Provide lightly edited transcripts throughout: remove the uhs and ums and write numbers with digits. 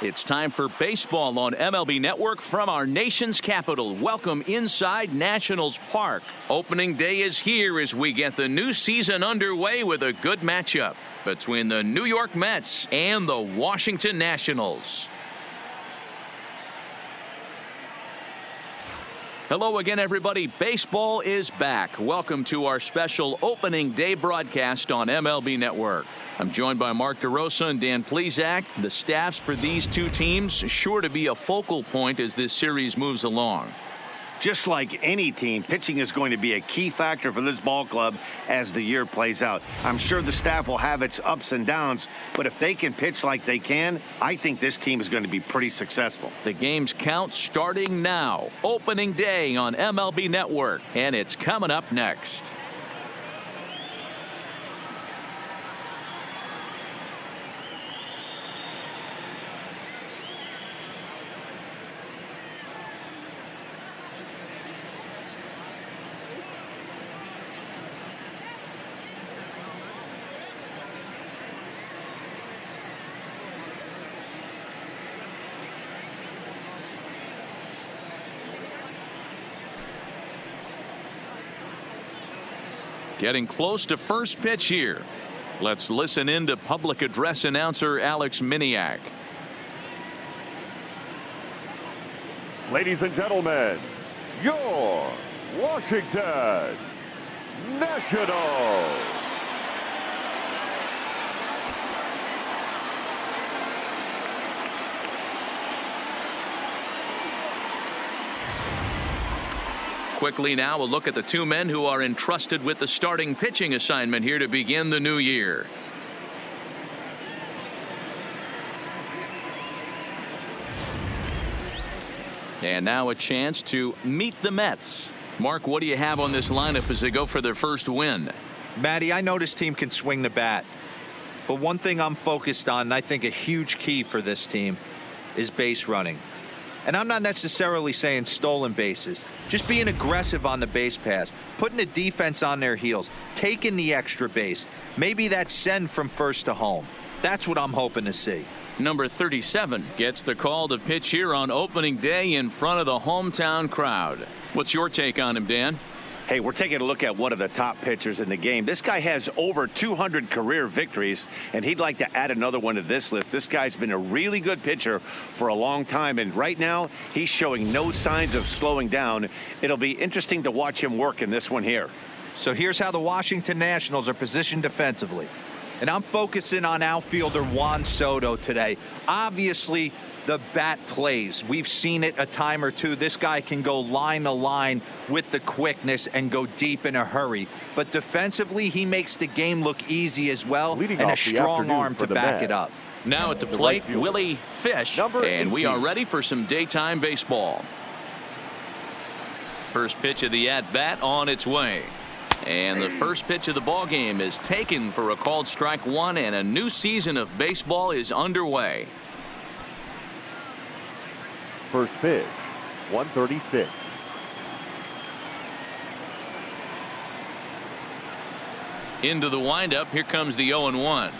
It's time for baseball on MLB Network from our nation's capital. Welcome inside Nationals Park. Opening day is here as we get the new season underway with a good matchup between the New York Mets and the Washington Nationals. Hello again, everybody. Baseball is back. Welcome to our special opening day broadcast on MLB Network. I'm joined by Mark DeRosa and Dan Plesac. The staffs for these two teams sure to be a focal point as this series moves along. Just like any team, pitching is going to be a key factor for this ball club as the year plays out. I'm sure the staff will have its ups and downs, but if they can pitch like they can, I think this team is going to be pretty successful. The game's count starting now. Opening day on MLB Network, and it's coming up next. Getting close to first pitch here. Let's listen in to public address announcer Alex Miniak. Ladies and gentlemen, your Washington Nationals. Quickly now, a look at the two men who are entrusted with the starting pitching assignment here to begin the new year. And now a chance to meet the Mets. Mark, what do you have on this lineup as they go for their first win? Matty, I know this team can swing the bat, but one thing I'm focused on, and I think a huge key for this team, is base running. And I'm not necessarily saying stolen bases, just being aggressive on the base pass, putting the defense on their heels, taking the extra base. Maybe that's send from first to home. That's what I'm hoping to see. Number 37 gets the call to pitch here on opening day in front of the hometown crowd. What's your take on him, Dan? Hey, we're taking a look at one of the top pitchers in the game. This guy has over 200 career victories, and he'd like to add another one to this list. This guy's been a really good pitcher for a long time, and right now he's showing no signs of slowing down. It'll be interesting to watch him work in this one here. So here's how the Washington Nationals are positioned defensively. And I'm focusing on outfielder Juan Soto today. Obviously, the bat plays. We've seen it a time or two. This guy can go line to line with the quickness and go deep in a hurry. But defensively, he makes the game look easy as well, and a strong arm to back it up. Now at the plate, Willie Fish, and we are ready for some daytime baseball. First pitch of the at-bat on its way. And the first pitch of the ball game is taken for a called strike one, and a new season of baseball is underway. First pitch, 136. Into the windup. Here comes the 0-1.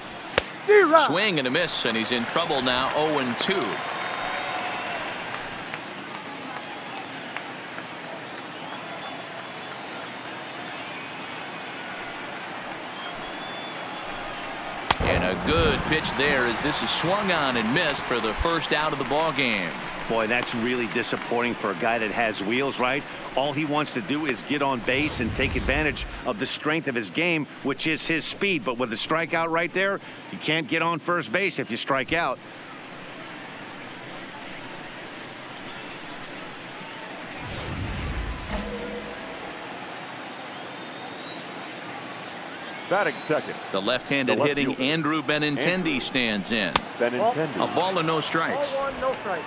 Swing and a miss, and he's in trouble now. 0-2. And a good pitch there as this is swung on and missed for the first out of the ball game. Boy, that's really disappointing for a guy that has wheels, right? All he wants to do is get on base and take advantage of the strength of his game, which is his speed. But with a strikeout right there, you can't get on first base if you strike out. Batting second. The left-handed hitting Andrew Benintendi stands in. Benintendi. A ball and no strikes. Ball one, no strikes.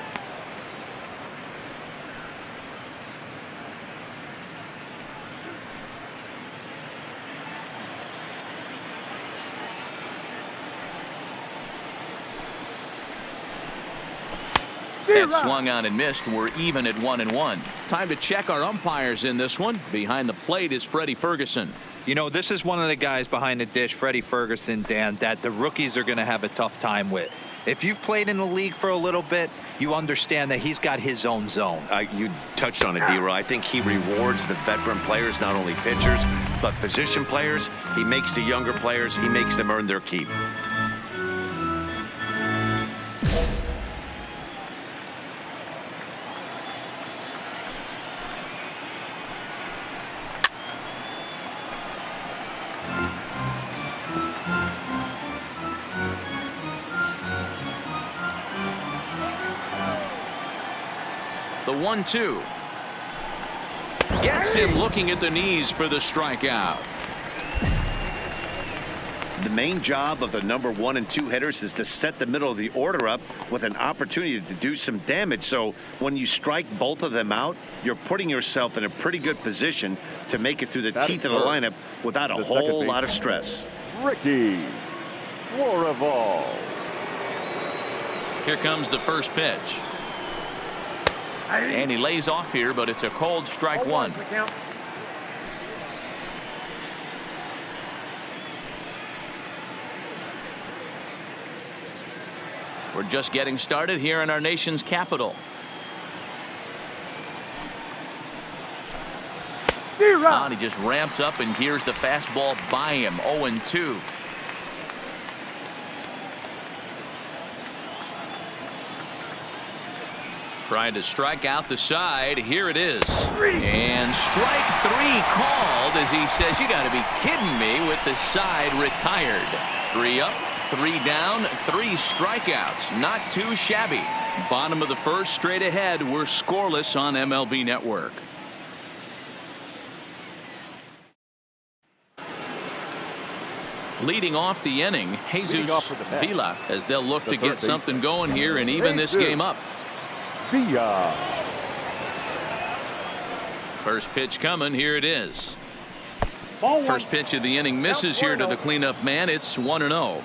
That swung on and missed. We're even at 1-1. Time to check our umpires in this one. Behind the plate is Freddie Ferguson. You know, this is one of the guys behind the dish, Freddie Ferguson, Dan, that the rookies are going to have a tough time with. If you've played in the league for a little bit, you understand that he's got his own zone. You touched on it, D-Roy. I think he rewards the veteran players, not only pitchers, but position players. He makes the younger players, he makes them earn their keep. The 1-2. Gets him looking at the knees for the strikeout. The main job of the number 1 and 2 hitters is to set the middle of the order up with an opportunity to do some damage. So when you strike both of them out, you're putting yourself in a pretty good position to make it through the teeth of the lineup without a whole lot of stress. Ricky Florival. Here comes the first pitch. And he lays off here, but it's a cold strike one. We're just getting started here in our nation's capital. And he just ramps up and hears the fastball by him. 0-2. Trying to strike out the side. Here it is. And strike 3 called as he says, you got to be kidding me, with the side retired. 3 up, 3 down, 3 strikeouts. Not too shabby. Bottom of the first, straight ahead. We're scoreless on MLB Network. Leading off the inning, Jesus Villa, as they'll look to get something going here and even this game up. Villa. First pitch coming. Here it is. First pitch of the inning misses here to the cleanup man. It's 1-0.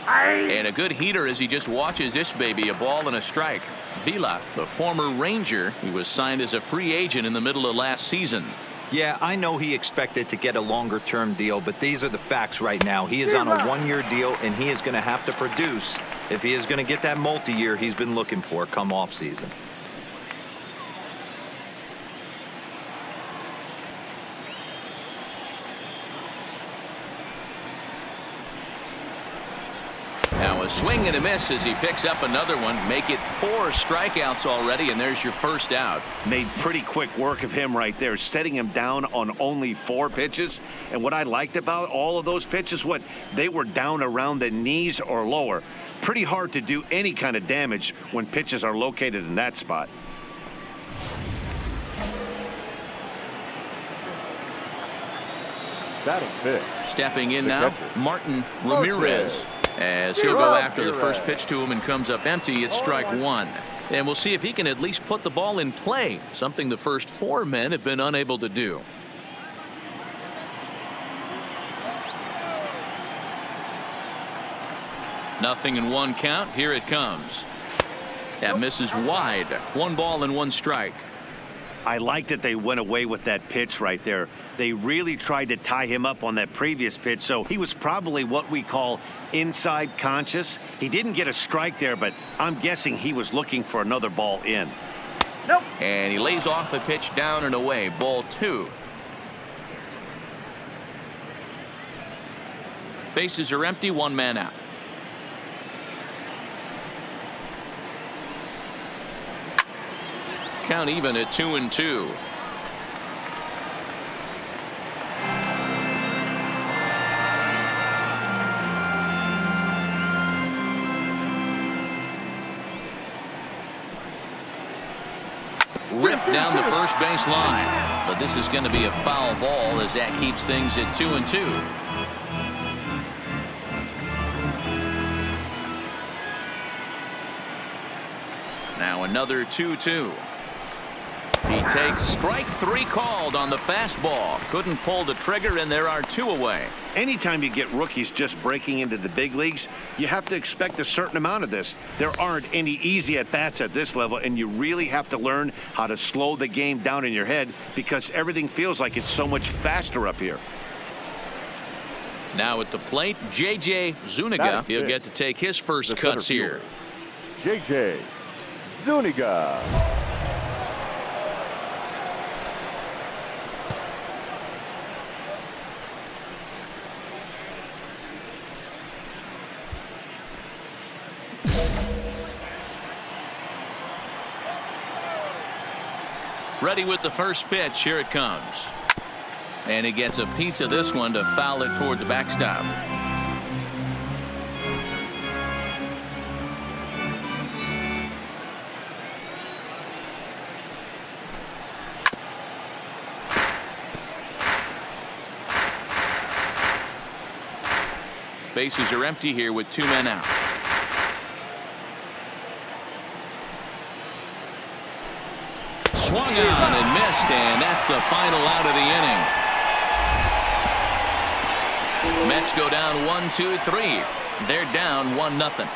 And a good heater as he just watches this baby. A ball and a strike. Villa, the former Ranger, he was signed as a free agent in the middle of last season. Yeah, I know he expected to get a longer-term deal, but these are the facts right now. He is on a 1-year deal, and he is going to have to produce if he is going to get that multi-year he's been looking for come off season. Now a swing and a miss as he picks up another one. Make it 4 strikeouts already, and there's your first out. Made pretty quick work of him right there, setting him down on only 4 pitches. And what I liked about all of those pitches, they were down around the knees or lower. Pretty hard to do any kind of damage when pitches are located in that spot. Batting fifth. Stepping in now, Martin Ramirez. As he'll go after the first pitch to him and comes up empty. It's strike 1. And we'll see if he can at least put the ball in play, something the first 4 men have been unable to do. Nothing in 1 count. Here it comes. That misses wide. 1 ball and 1 strike. I like that they went away with that pitch right there. They really tried to tie him up on that previous pitch, so he was probably what we call inside conscious. He didn't get a strike there, but I'm guessing he was looking for another ball in. Nope. And he lays off the pitch down and away. Ball 2. Bases are empty. 1 man out. Count even at 2-2. Ripped down the first base line, but this is going to be a foul ball as that keeps things at 2-2. Now another 2-2. He takes strike 3 called on the fastball. Couldn't pull the trigger, and there are 2 away. Anytime you get rookies just breaking into the big leagues, you have to expect a certain amount of this. There aren't any easy at-bats at this level, and you really have to learn how to slow the game down in your head because everything feels like it's so much faster up here. Now at the plate, J.J. Zuniga. He'll get to take his first cuts here. J.J. Zuniga. Ready with the first pitch. Here it comes. And he gets a piece of this one to foul it toward the backstop. Bases are empty here with 2 men out. Swung on and missed, and that's the final out of the inning. Mets go down 1-2-3. They're down 1-0.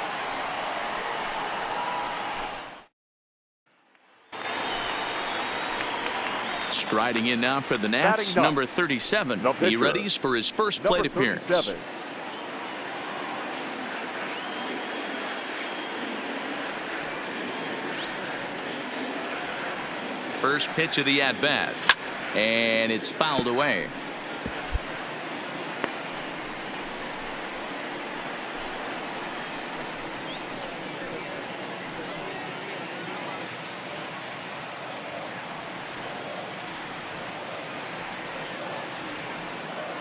Striding in now for the Nats, number 37. He readies for his first plate appearance. First pitch of the at-bat, and it's fouled away.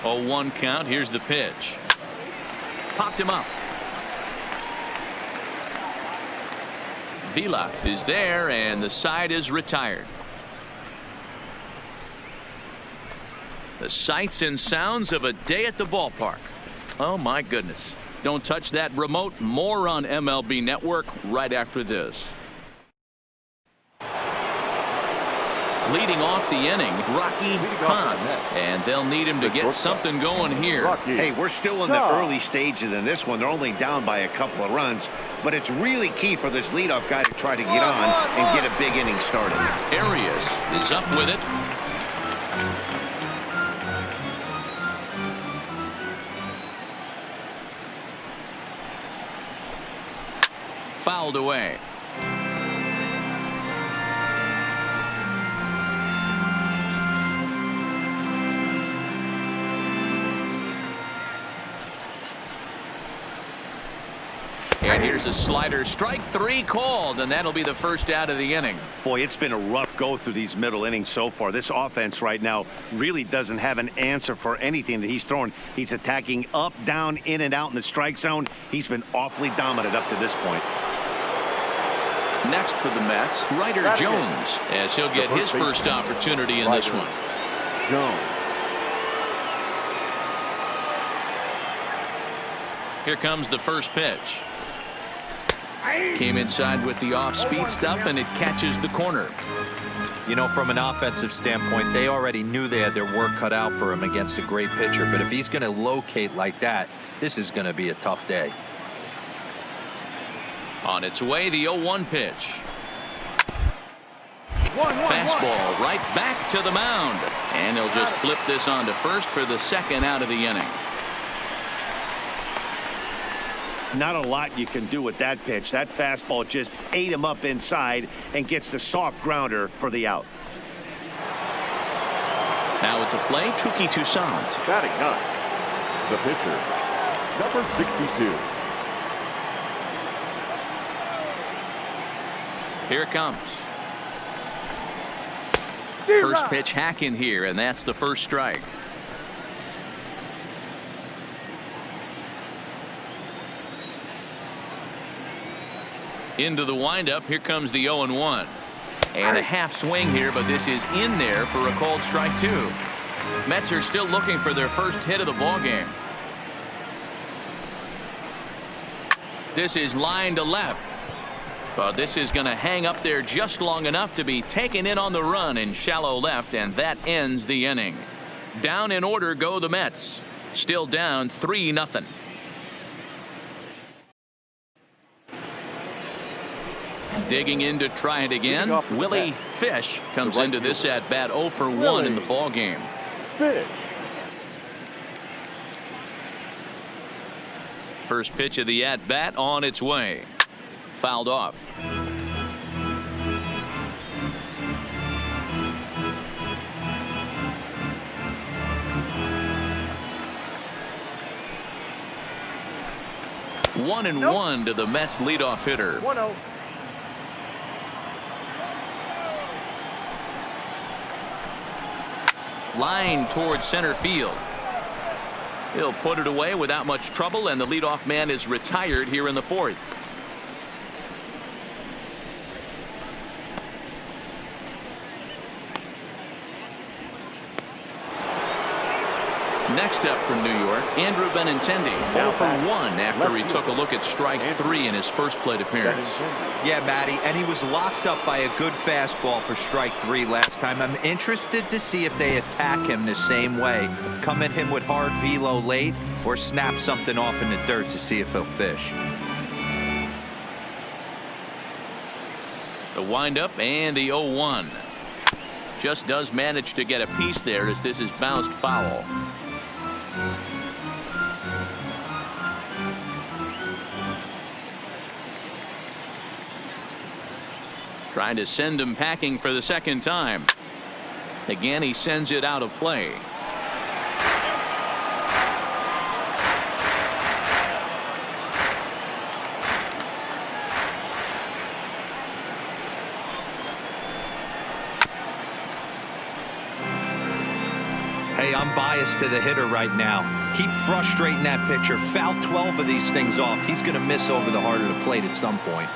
Oh, 1 count. Here's the pitch. Popped him up. Vila is there, and the side is retired. The sights and sounds of a day at the ballpark. Oh my goodness. Don't touch that remote. More on MLB Network right after this. Leading off the inning, Rocky Hans, and they'll need him to get something going here. Hey, we're still in the early stages in this one. They're only down by a couple of runs, but it's really key for this leadoff guy to try to get on and get a big inning started. Arias is up with it. Fouled away. And here's a slider. Strike 3 called, and that'll be the first out of the inning. Boy, it's been a rough go through these middle innings so far. This offense right now really doesn't have an answer for anything that he's throwing. He's attacking up, down, in and out in the strike zone. He's been awfully dominant up to this point. Next for the Mets, Ryder Jones, as he'll get his first opportunity in this one. Jones. Here comes the first pitch. Came inside with the off-speed stuff, and it catches the corner. You know, from an offensive standpoint, they already knew they had their work cut out for him against a great pitcher. But if he's going to locate like that, this is going to be a tough day. On its way, the 0-1 pitch. Fastball right back to the mound. And they'll just flip this on to first for the second out of the inning. Not a lot you can do with that pitch. That fastball just ate him up inside and gets the soft grounder for the out. Now at the plate, Touki Toussaint. Batting 9. The pitcher, number 62. Here it comes. First pitch hack in here, and that's the first strike. Into the windup. Here comes the 0-1. And a half swing here, but this is in there for a called strike 2. Mets are still looking for their first hit of the ball game. This is line to left. But this is going to hang up there just long enough to be taken in on the run in shallow left, and that ends the inning. Down in order go the Mets. Still down 3-0. Digging in to try it again. Willie Fish comes into this at bat 0 for 1 in the ball game. Fish. First pitch of the at-bat on its way. Fouled off. One and one to the Mets leadoff hitter. 1-0. Line towards center field. He'll put it away without much trouble, and the leadoff man is retired here in the fourth. Next up from New York, Andrew Benintendi, 0 for 1 after he took a look at strike 3 in his first plate appearance. Yeah, Matty, and he was locked up by a good fastball for strike 3 last time. I'm interested to see if they attack him the same way. Come at him with hard velo late or snap something off in the dirt to see if he'll fish. The windup and the 0-1. Just does manage to get a piece there as this is bounced foul. Trying to send him packing for the second time. Again, he sends it out of play. Hey, I'm biased to the hitter right now. Keep frustrating that pitcher. Foul 12 of these things off. He's going to miss over the heart of the plate at some point.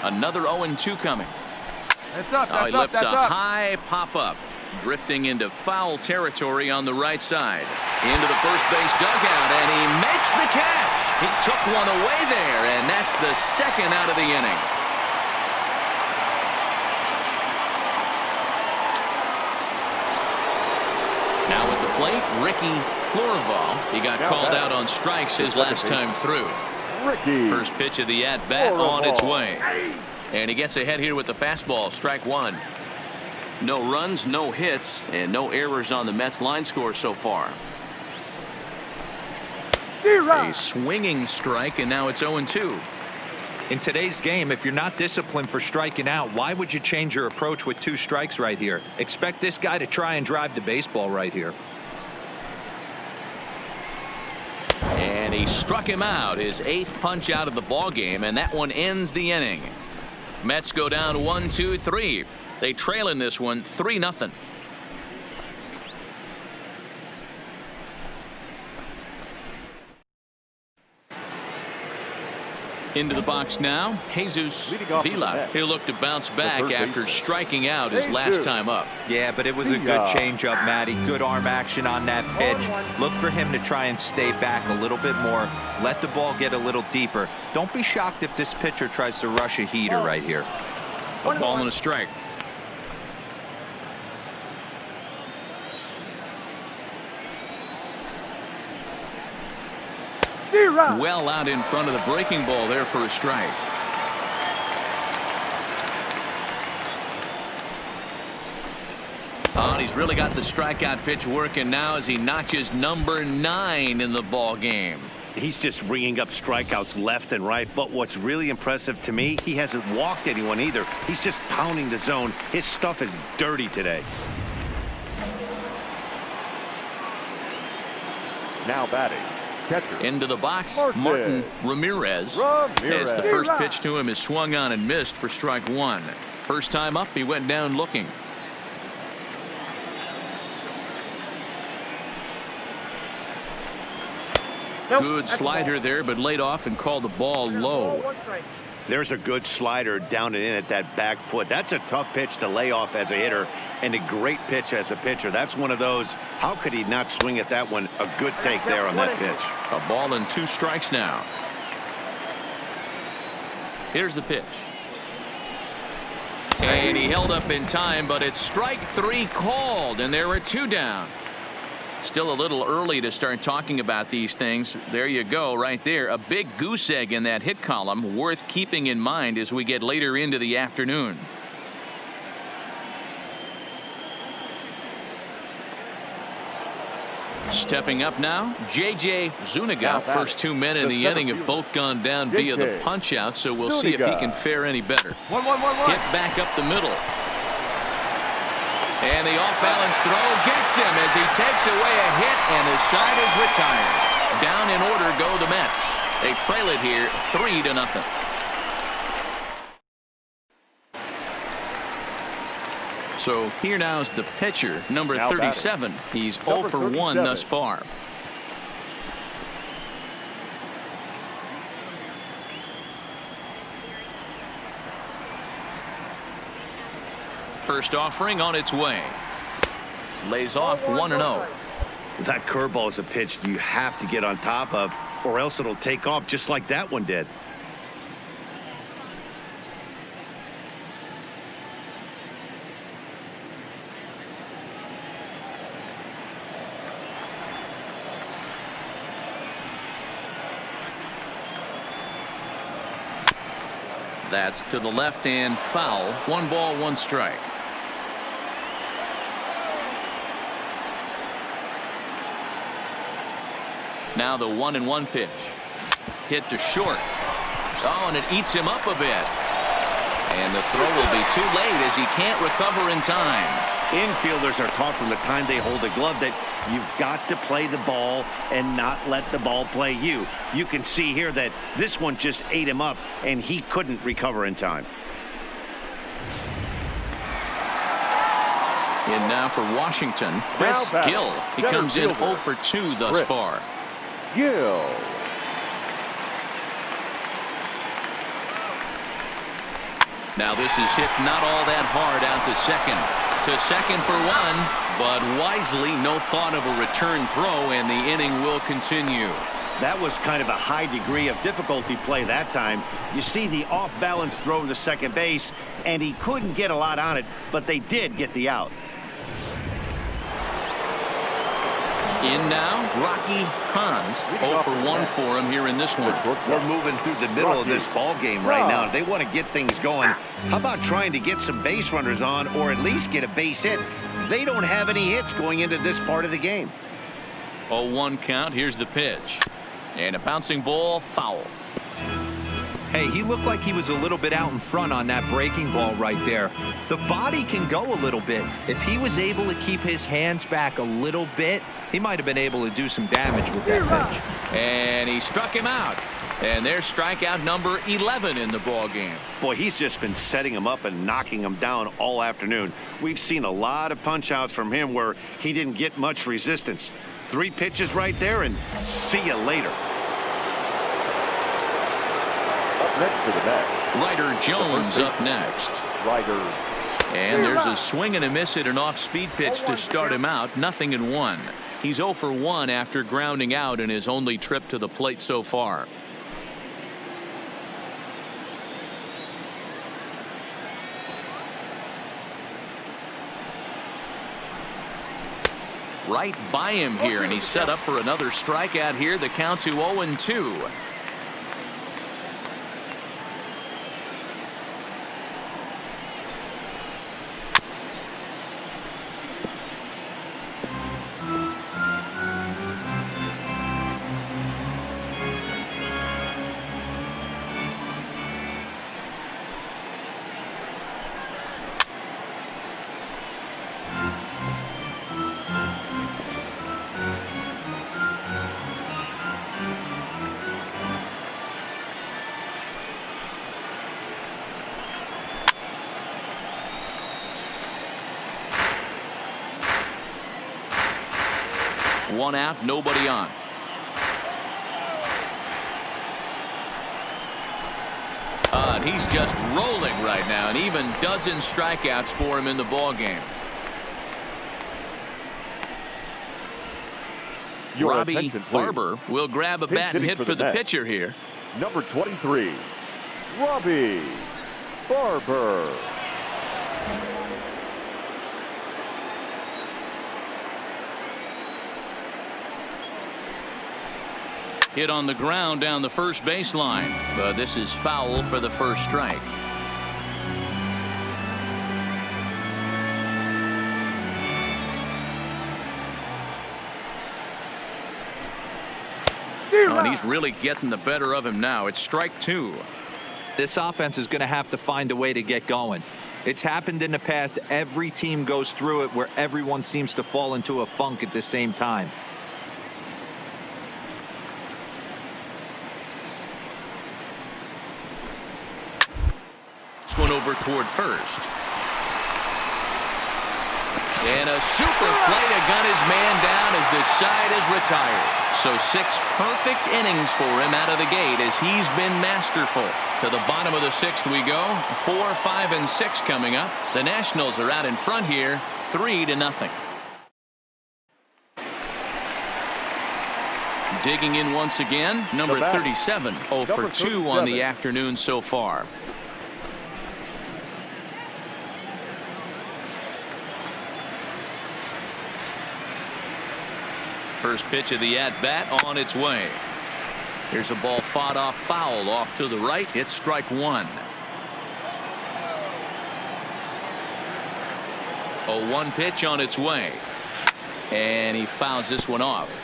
Another 0-2 coming. That's up. He That's up. lifts That's a up. high pop-up. Drifting into foul territory on the right side. Into the first base dugout, and he makes the catch. He took one away there, and that's the second out of the inning. Now at the plate, Ricky Florival. He got called out on strikes his last time through. Ricky. First pitch of the at-bat on its way. And he gets ahead here with the fastball. Strike one. No runs, no hits, and no errors on the Mets line score so far. A swinging strike, and now it's 0-2. In today's game, if you're not disciplined for striking out, why would you change your approach with 2 strikes right here? Expect this guy to try and drive the baseball right here. And he struck him out, his 8th punch out of the ball game, and that one ends the inning. Mets go down 1-2-3. They trail in this one 3-0. Into the box now, Jesus Vila. He'll look to bounce back after striking out his last time up. Yeah, but it was a good changeup, Matty. Good arm action on that pitch. Look for him to try and stay back a little bit more. Let the ball get a little deeper. Don't be shocked if this pitcher tries to rush a heater right here. A ball and a strike. Well out in front of the breaking ball there for a strike. Oh, and he's really got the strikeout pitch working now as he notches number 9 in the ball game. He's just ringing up strikeouts left and right. But what's really impressive to me, he hasn't walked anyone either. He's just pounding the zone. His stuff is dirty today. Now batting. Catcher. Into the box, Martin Ramirez. As the first pitch to him is swung on and missed for strike 1. First time up, he went down looking. Good slider there, but laid off and called the ball low. There's a good slider down and in at that back foot. That's a tough pitch to lay off as a hitter, and a great pitch as a pitcher. That's one of those, how could he not swing at that one? A good take there on that pitch. A ball and 2 strikes now. Here's the pitch. And he held up in time, but it's strike 3 called, and there are 2 down. Still a little early to start talking about these things. There you go, right there. A big goose egg in that hit column, worth keeping in mind as we get later into the afternoon. Stepping up now, J.J. Zuniga. First 2 men in the inning have both gone down via the punch out, so we'll see if he can fare any better. Hit back up the middle. And the off-balance throw gets him as he takes away a hit, and the side is retired. Down in order go the Mets. They trail it here 3-0. So here now is the pitcher, number 37. He's 0 for 1 thus far. First offering on its way. Lays off 1-0. That curveball is a pitch you have to get on top of, or else it'll take off just like that one did. That's to the left and foul. 1 ball, 1 strike. Now the 1-1 pitch. Hit to short. Oh, and it eats him up a bit. And the throw will be too late as he can't recover in time. Infielders are taught from the time they hold a glove that you've got to play the ball and not let the ball play you. You can see here that this one just ate him up, and he couldn't recover in time. In now for Washington, Chris Gill. He comes in 0 for 2 thus far. Gill. Now this is hit not all that hard out to second. To second for 1, but wisely no thought of a return throw, and the inning will continue. That was kind of a high degree of difficulty play that time. You see the off-balance throw to second base, and he couldn't get a lot on it, but they did get the out. In now, Rocky Hans. 0 for 1 for him here in this one. We're moving through the middle of this ball game right now. They want to get things going. How about trying to get some base runners on, or at least get a base hit? They don't have any hits going into this part of the game. 0-1 count. Here's the pitch. And a bouncing ball, foul. Hey, he looked like he was a little bit out in front on that breaking ball right there. The body can go a little bit. If he was able to keep his hands back a little bit, he might have been able to do some damage with that pitch. And he struck him out. And there's strikeout number 11 in the ball game. Boy, he's just been setting him up and knocking him down all afternoon. We've seen a lot of punch outs from him where he didn't get much resistance. 3 pitches right there, and see you later. Next to the bat, Ryder Jones up next. Ryder. And there's a swing and a miss at an off-speed pitch to start him out. 0-1. He's 0 for 1 after grounding out in his only trip to the plate so far. Right by him here, and he's set up for another strikeout here. The count to 0-2. One out, nobody on. And he's just rolling right now, and even dozen strikeouts for him in the ball game. Robbie Barber will grab a bat and hit for the pitcher here. Number 23, Robbie Barber. Hit on the ground down the first baseline, but this is foul for the first strike. And he's really getting the better of him now. It's strike two. This offense is going to have to find a way to get going. It's happened in the past. Every team goes through it where everyone seems to fall into a funk at the same time. This one over toward first. And a super play to gun his man down as this side is retired. So 6 perfect innings for him out of the gate as he's been masterful. To the bottom of the 6th we go. 4, 5, and 6 coming up. The Nationals are out in front here, 3-0. Digging in once again, number 37, 0 for 2 on the afternoon so far. First pitch of the at-bat on its way. Here's a ball fought off foul off to the right. It's strike one. 0-1 pitch on its way. And he fouls this one off.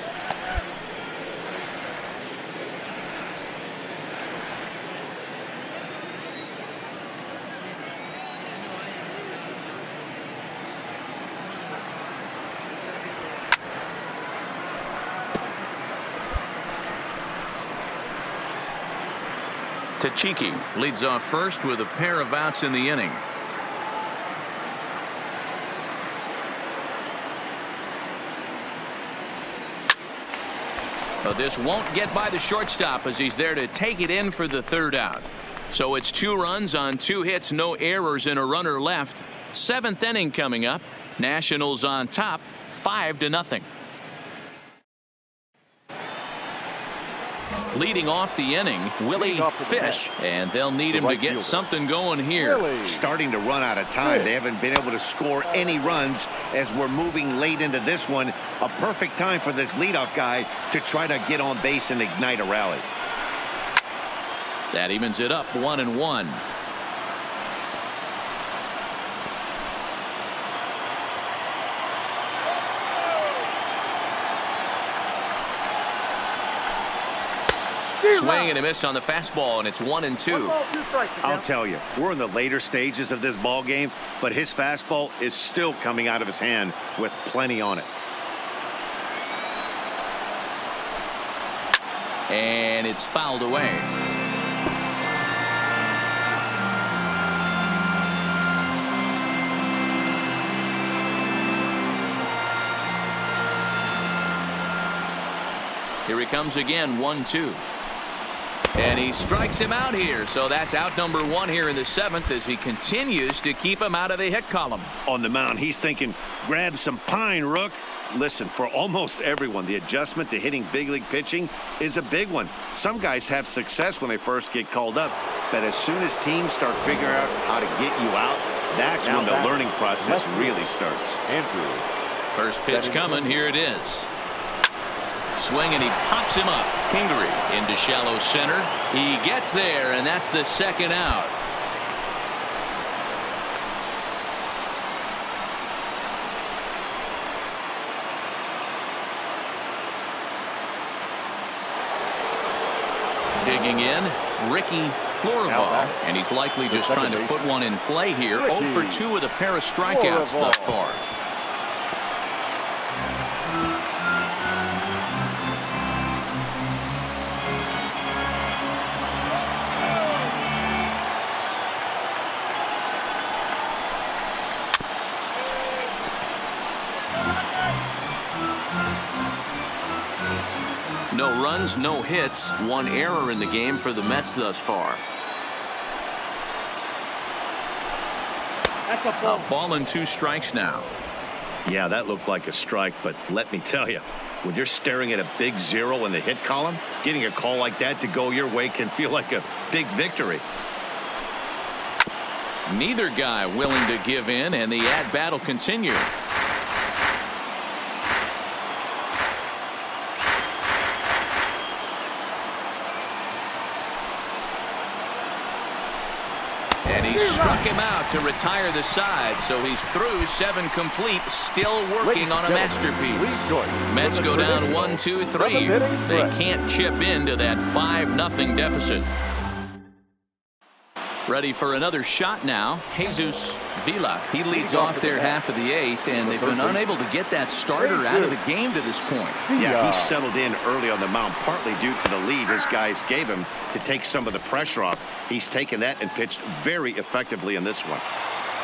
Tachiki leads off first with a pair of outs in the inning. But this won't get by the shortstop as he's there to take it in for the 3rd out. So it's 2 runs on 2 hits, no errors, and a runner left. 7th inning coming up. Nationals on top, 5-0. Leading off the inning, Willie Fish, and they'll need him to get something going here. Starting to run out of time. They haven't been able to score any runs as we're moving late into this one. A perfect time for this leadoff guy to try to get on base and ignite a rally. That evens it up 1-1. Swing and a miss on the fastball, and it's 1-2. I'll tell you, we're in the later stages of this ball game, but his fastball is still coming out of his hand with plenty on it. And it's fouled away. Here he comes again, 1-2. And he strikes him out here. So that's out number 1 here in the 7th as he continues to keep him out of the hit column. On the mound, he's thinking, grab some pine, Rook. Listen, for almost everyone, the adjustment to hitting big league pitching is a big one. Some guys have success when they first get called up, but as soon as teams start figuring out how to get you out, that's when the learning process really starts. First pitch coming. Here it is. Swing, and he pops him up. Kingery into shallow center. He gets there, and that's the 2nd out. Digging in, Ricky Florival, and he's likely just trying to put one in play here. 0 for 2 with a pair of strikeouts thus far. No runs, no hits, 1 error in the game for the Mets thus far. That's A ball and 2 strikes now. Yeah, that looked like a strike, but let me tell you, when you're staring at a big 0 in the hit column, getting a call like that to go your way can feel like a big victory. Neither guy willing to give in, and the at-bat will continue. And And he struck him out to retire the side, so he's through 7 complete, still working on a masterpiece. Mets go down 1-2-3. They can't chip into that 5-0 deficit. Ready for another shot now. Jesus Vila. He leads off their half of the 8th, and they've been unable to get that starter out of the game to this point. Yeah, he settled in early on the mound, partly due to the lead his guys gave him to take some of the pressure off. He's taken that and pitched very effectively in this one.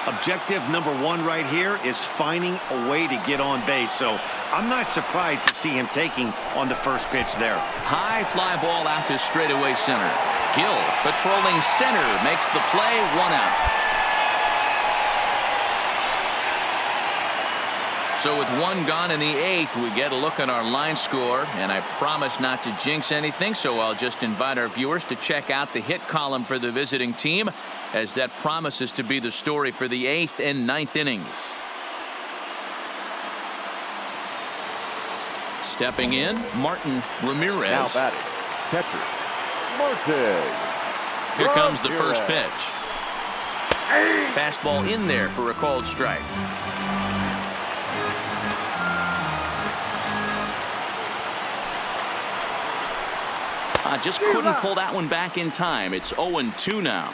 Objective number 1 right here is finding a way to get on base. So I'm not surprised to see him taking on the first pitch there. High fly ball out to straightaway center. Gill patrolling center makes the play, 1 out. So with 1 gone in the 8th, we get a look at our line score, and I promise not to jinx anything, so I'll just invite our viewers to check out the hit column for the visiting team, as that promises to be the story for the 8th and 9th innings. Stepping in, Martin Ramirez. Now batting, catcher, Martin. Here comes the first pitch. Fastball in there for a called strike. Just couldn't pull that one back in time. It's 0-2 now.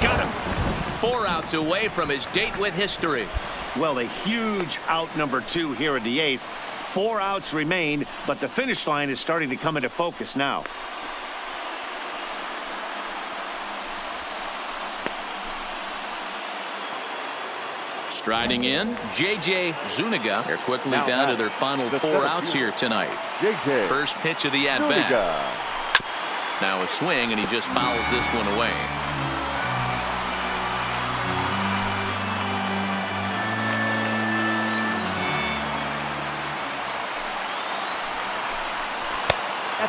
Got him. 4 outs away from his date with history. Well, a huge out number 2 here in the 8th. 4 outs remain, but the finish line is starting to come into focus now. Striding in, J.J. Zuniga. They're quickly now down to their final 4 outs here tonight. J.J. First pitch of the at-bat. Now a swing, and he just fouls this one away.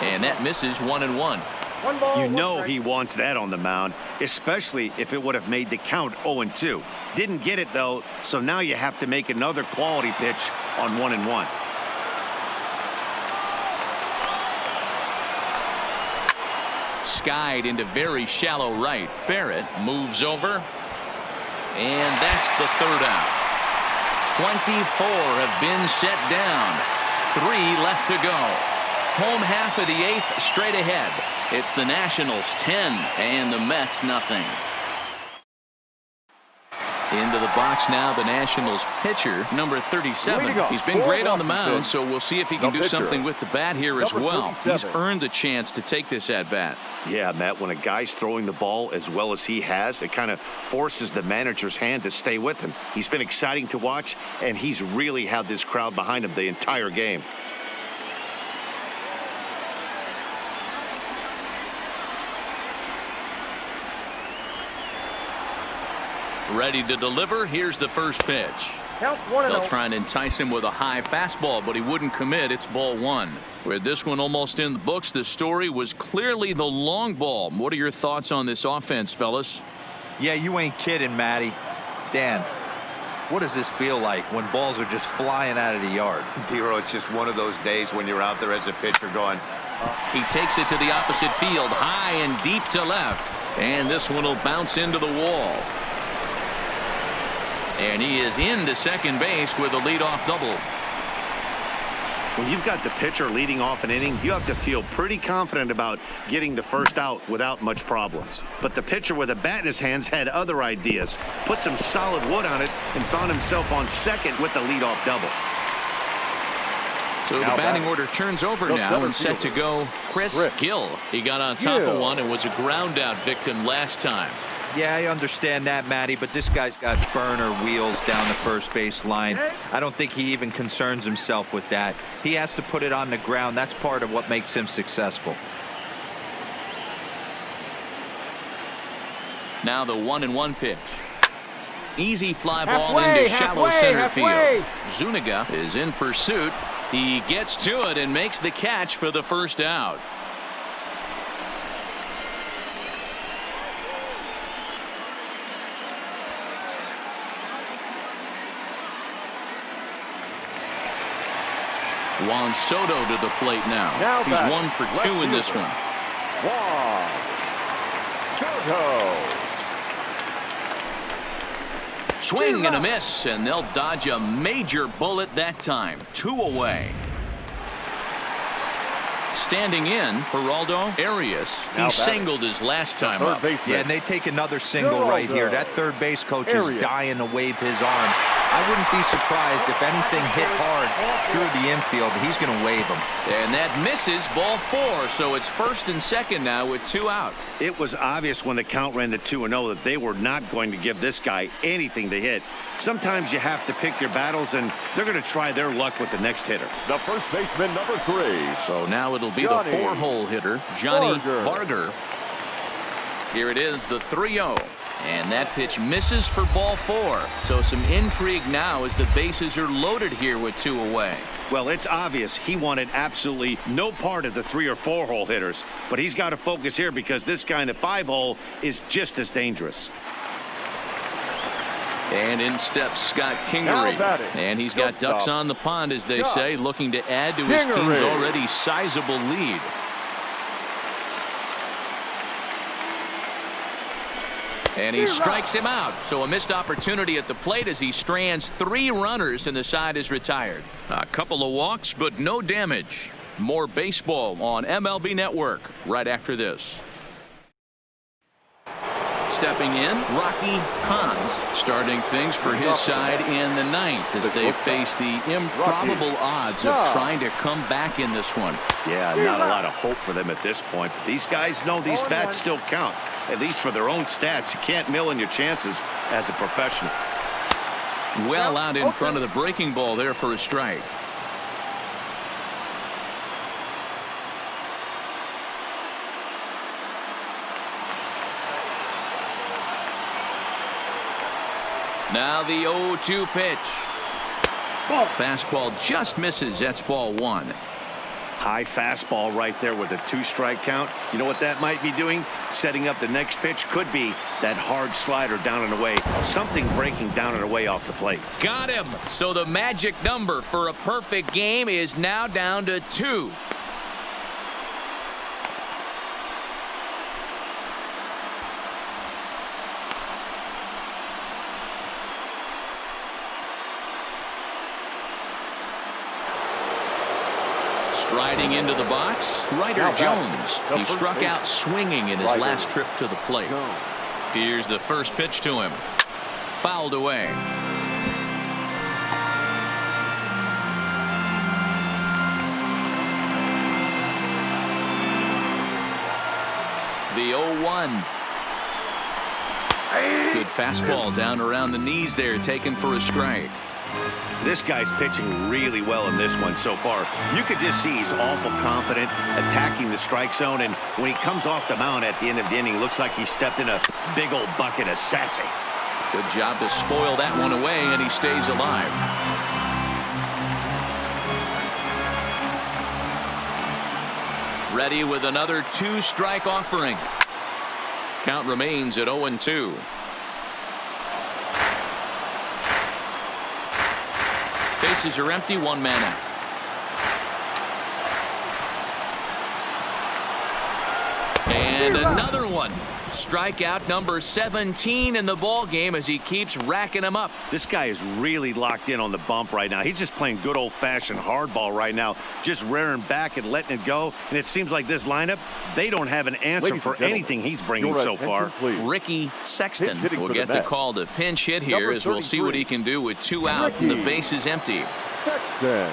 And that misses 1-1. You know he wants that on the mound, especially if it would have made the count 0-2. Didn't get it, though, so now you have to make another quality pitch on 1-1. Skied into very shallow right. Barrett moves over, and that's the 3rd out. 24 have been set down. 3 left to go. Home half of the 8th straight ahead. It's the Nationals 10 and the Mets nothing. Into the box now, the Nationals pitcher, number 37. He's been great on the mound, so we'll see if he can do something with the bat here as well. He's earned the chance to take this at bat. Yeah, Matt, when a guy's throwing the ball as well as he has, it kind of forces the manager's hand to stay with him. He's been exciting to watch, and he's really had this crowd behind him the entire game. Ready to deliver. Here's the first pitch. They'll try and entice him with a high fastball, but he wouldn't commit. It's ball 1. With this one almost in the books, the story was clearly the long ball. What are your thoughts on this offense, fellas? Yeah, you ain't kidding, Matty. Dan, what does this feel like when balls are just flying out of the yard? Hero, it's just one of those days when you're out there as a pitcher going. He takes it to the opposite field, high and deep to left. And this one will bounce into the wall. And he is into second base with a leadoff double. When you've got the pitcher leading off an inning, you have to feel pretty confident about getting the first out without much problems. But the pitcher with a bat in his hands had other ideas, put some solid wood on it, and found himself on second with the leadoff double. So the batting order turns over now and set to go Chris Gill. He got on top of one and was a ground out victim last time. Yeah, I understand that, Matty, but this guy's got burner wheels down the first base line. I don't think he even concerns himself with that. He has to put it on the ground. That's part of what makes him successful. Now the 1-1 pitch. Easy fly ball into shallow center field. Zuniga is in pursuit. He gets to it and makes the catch for the first out. Juan Soto to the plate now. He's 1 for 2 in this one. Juan Soto. Swing and a miss, and they'll dodge a major bullet that time. 2 away. Standing in, Geraldo Arias. He singled his last time up. Yeah, and they take another single right here. That third base coach is dying to wave his arms. I wouldn't be surprised if anything hit hard through the infield. He's going to wave them. And that misses, ball 4. So it's first and second now with 2 out. It was obvious when the count ran to 2-0 that they were not going to give this guy anything to hit. Sometimes you have to pick your battles, and they're going to try their luck with the next hitter. The first baseman, number 3. So now it'll be Johnny, the 4-hole hitter, Johnny Barger. Here it is, the 3-0. And that pitch misses for ball 4. So some intrigue now as the bases are loaded here with 2 away. Well, it's obvious he wanted absolutely no part of the 3 or 4 hole hitters, but he's got to focus here because this guy in the 5 hole is just as dangerous. And in steps Scott Kingery. And he's got ducks on the pond, as they say, looking to add to his team's already sizable lead. And he strikes him out. So a missed opportunity at the plate as he strands 3 runners and the side is retired. A couple of walks, but no damage. More baseball on MLB Network right after this. Stepping in, Rocky Hans starting things for his side in the 9th as they face the improbable odds of trying to come back in this one. Yeah, not a lot of hope for them at this point. But these guys know these bats still count, at least for their own stats. You can't mill in your chances as a professional. Well out in front of the breaking ball there for a strike. Now the 0-2 pitch. Fastball just misses. That's ball 1. High fastball right there with a 2-strike count. You know what that might be doing? Setting up the next pitch. Could be that hard slider down and away. Something breaking down and away off the plate. Got him. So the magic number for a perfect game is now down to 2. Striding into the box, Ryder Jones. He struck out swinging in his last trip to the plate. Here's the first pitch to him. Fouled away. The 0-1. Good fastball down around the knees there, taken for a strike. This guy's pitching really well in this one so far. You could just see he's awful confident attacking the strike zone, and when he comes off the mound at the end of the inning, looks like he stepped in a big old bucket of sassy. Good job to spoil that one away, and he stays alive. Ready with another 2-strike offering. Count remains at 0-2. Bases are empty, 1 man out. And another one. Strikeout number 17 in the ball game as he keeps racking them up. This guy is really locked in on the bump right now. He's just playing good old-fashioned hardball right now, just rearing back and letting it go. And it seems like this lineup, they don't have an answer for anything he's bringing so far. Ricky Sexton will get the call to pinch hit here as we'll see what he can do with 2 out and the base is empty. Sexton.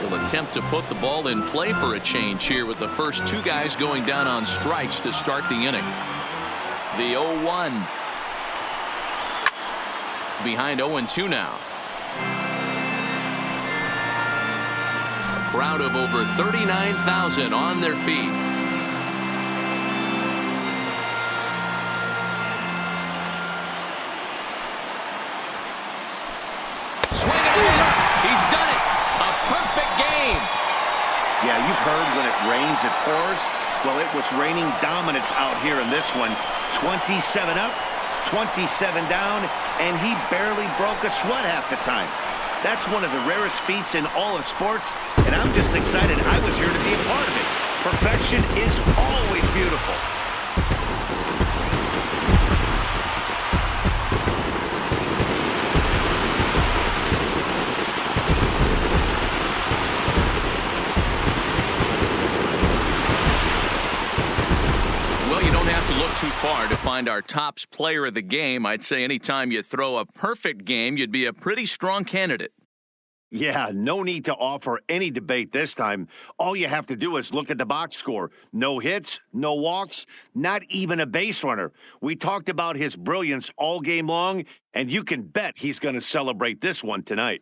Will attempt to put the ball in play for a change here with the first 2 guys going down on strikes to start the inning. The 0-1. Behind 0-2 now. A crowd of over 39,000 on their feet. Swing and a miss. He's done it. A perfect game. Yeah, you've heard when it rains, it pours. Well, it was raining dominance out here in this one. 27 up, 27 down, and he barely broke a sweat half the time. That's one of the rarest feats in all of sports, and I'm just excited I was here to be a part of it. Perfection is always beautiful. Well, you don't have to look too far to find our tops player of the game. I'd say anytime you throw a perfect game, you'd be a pretty strong candidate. Yeah, no need to offer any debate this time. All you have to do is look at the box score. No hits, no walks, not even a base runner. We talked about his brilliance all game long, and you can bet he's going to celebrate this one tonight.